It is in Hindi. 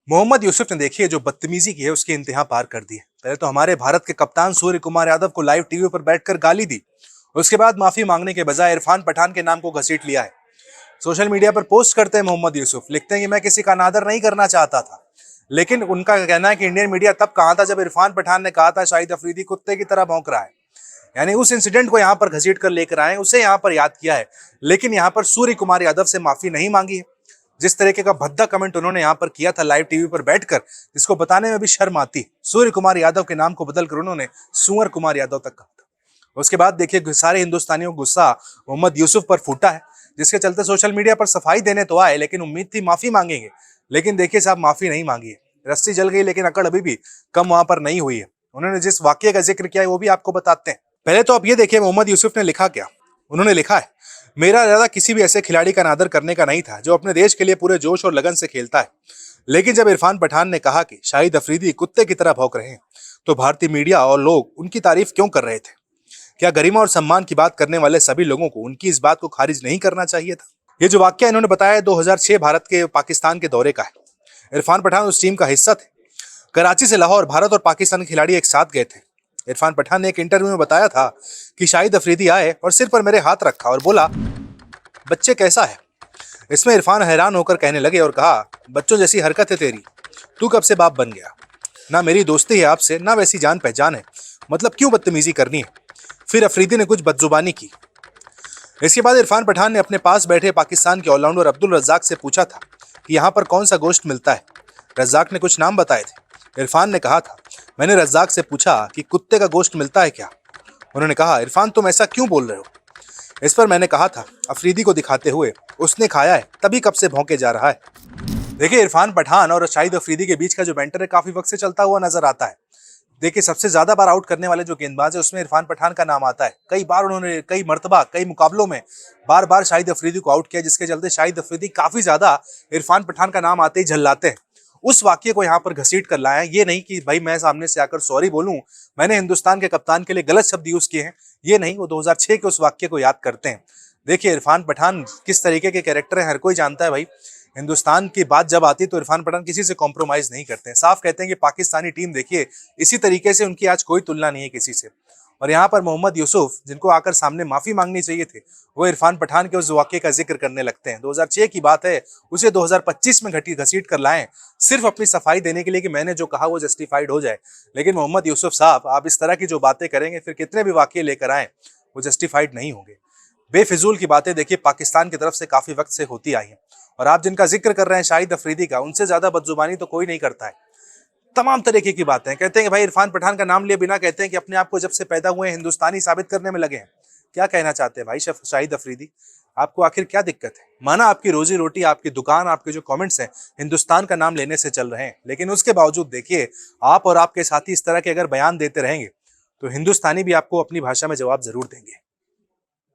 मोहम्मद यूसुफ ने देखिए जो बदतमीजी की है उसकी इंतहा पार कर दी है। पहले तो हमारे भारत के कप्तान सूर्य कुमार यादव को लाइव टीवी पर बैठकर गाली दी। उसके बाद माफी मांगने के बजाय इरफान पठान के नाम को घसीट लिया है। सोशल मीडिया पर पोस्ट करते हैं मोहम्मद यूसुफ, लिखते हैं कि मैं किसी का अनादर नहीं करना चाहता था, लेकिन उनका कहना है कि इंडियन मीडिया तब कहां था जब इरफान पठान ने कहा था शाहिद अफरीदी कुत्ते की तरह भौंक रहा है। यानी उस इंसिडेंट को यहां पर घसीट कर लेकर आए, उसे यहां पर याद किया है, लेकिन यहां पर सूर्य कुमार यादव से माफी नहीं मांगी है। जिस तरीके का भद्दा कमेंट उन्होंने यहां पर किया था लाइव टीवी पर बैठकर, जिसको बताने में भी शर्म आती। सूर्य कुमार यादव के नाम को बदलकर उन्होंने सुअर कुमार यादव तक कहा था। उसके बाद देखिए सारे हिंदुस्तानियों को गुस्सा मोहम्मद यूसुफ पर फूटा है, जिसके चलते सोशल मीडिया पर सफाई देने तो आए, लेकिन उम्मीद थी माफी मांगेंगे, लेकिन देखिए साहब माफी नहीं मांगी है। रस्सी जल गई लेकिन अकड़ अभी भी कम वहां पर नहीं हुई है। उन्होंने जिस वाक्य का जिक्र किया है वो भी आपको बताते हैं। पहले तो आप ये देखिए मोहम्मद यूसुफ ने लिखा क्या। उन्होंने लिखा है, मेरा इरादा किसी भी ऐसे खिलाड़ी का अनादर करने का नहीं था जो अपने देश के लिए पूरे जोश और लगन से खेलता है, लेकिन जब इरफान पठान ने कहा कि शाहिद अफरीदी कुत्ते की तरह भौंक रहे हैं, तो भारतीय मीडिया और लोग उनकी तारीफ क्यों कर रहे थे? क्या गरिमा और सम्मान की बात करने वाले सभी लोगों को उनकी इस बात को खारिज नहीं करना चाहिए था? ये जो वाक्य इन्होंने बताया 2006 भारत के पाकिस्तान के दौरे का है। इरफान पठान उस टीम का हिस्सा थे। कराची से लाहौर भारत और पाकिस्तान के खिलाड़ी एक साथ गए थे। इरफान पठान ने एक इंटरव्यू में बताया था कि शाहिद अफरीदी आए और सिर पर मेरे हाथ रखा और बोला, बच्चे कैसा है? इसमें इरफान हैरान होकर कहने लगे और कहा, बच्चों जैसी हरकत है तेरी, तू कब से बाप बन गया? ना मेरी दोस्ती है आपसे, ना वैसी जान पहचान है, मतलब क्यों बदतमीजी करनी है? फिर अफरीदी ने कुछ बदजुबानी की। इसके बाद इरफान पठान ने अपने पास बैठे पाकिस्तान के ऑलराउंडर अब्दुल रज्जाक से पूछा था कि यहाँ पर कौन सा गोश्त मिलता है। रज्जाक ने कुछ नाम बताए थे। इरफान ने कहा था, मैंने रज्जाक से पूछा कि कुत्ते का गोश्त मिलता है क्या? उन्होंने कहा, इरफान तुम ऐसा क्यों बोल रहे हो? इस पर मैंने कहा था अफरीदी को दिखाते हुए, उसने खाया है तभी कब से भौंके जा रहा है। देखिए इरफान पठान और शाहिद अफरीदी के बीच का जो बैंटर है काफी वक्त से चलता हुआ नजर आता है। देखिए सबसे ज्यादा बार आउट करने वाले जो गेंदबाज है उसमें इरफान पठान का नाम आता है। कई बार उन्होंने कई मर्तबा कई मुकाबलों में बार बार शाहिद अफरीदी को आउट किया, जिसके चलते शाहिद अफरीदी काफी ज्यादा इरफान पठान का नाम आते ही झल्लाते हैं। उस वाक्य को यहाँ पर घसीट कर लाया है। ये नहीं कि भाई मैं सामने से आकर सॉरी बोलूं, मैंने हिंदुस्तान के कप्तान के लिए गलत शब्द यूज किए हैं, ये नहीं, वो 2006 के उस वाक्य को याद करते हैं। देखिए इरफान पठान किस तरीके के कैरेक्टर है हर कोई जानता है भाई। हिंदुस्तान की बात जब आती है तो इरफान पठान किसी से कॉम्प्रोमाइज नहीं करते हैं। साफ कहते हैं कि पाकिस्तानी टीम देखिए इसी तरीके से, उनकी आज कोई तुलना नहीं है किसी से। और यहाँ पर मोहम्मद यूसुफ जिनको आकर सामने माफी मांगनी चाहिए थी, वो इरफान पठान के उस वाक्य का जिक्र करने लगते हैं। 2006 की बात है, उसे 2025 में घसीट कर लाएं सिर्फ अपनी सफाई देने के लिए कि मैंने जो कहा वो जस्टिफाइड हो जाए। लेकिन मोहम्मद यूसुफ साहब, आप इस तरह की जो बातें करेंगे फिर कितने भी वाक्य लेकर आए वो जस्टिफाइड नहीं होंगे। बेफिजूल की बातें देखिए पाकिस्तान की तरफ से काफी वक्त से होती आई है, और आप जिनका जिक्र कर रहे हैं शाहिद अफरीदी का, उनसे ज्यादा बदजुबानी तो कोई नहीं करता है। तमाम तरीके की बातें कहते हैं कि भाई इरफान पठान का नाम लिए बिना कहते हैं कि अपने आप को जब से पैदा हुए हिंदुस्तानी साबित करने में लगे हैं। क्या कहना चाहते हैं भाई शाहिद अफरीदी? आपको आखिर क्या दिक्कत है? माना आपकी रोजी रोटी, आपकी दुकान, आपके जो कमेंट्स हैं हिंदुस्तान का नाम लेने से चल रहे हैं, लेकिन उसके बावजूद देखिए आप और आपके साथी इस तरह के अगर बयान देते रहेंगे तो हिंदुस्तानी भी आपको अपनी भाषा में जवाब जरूर देंगे।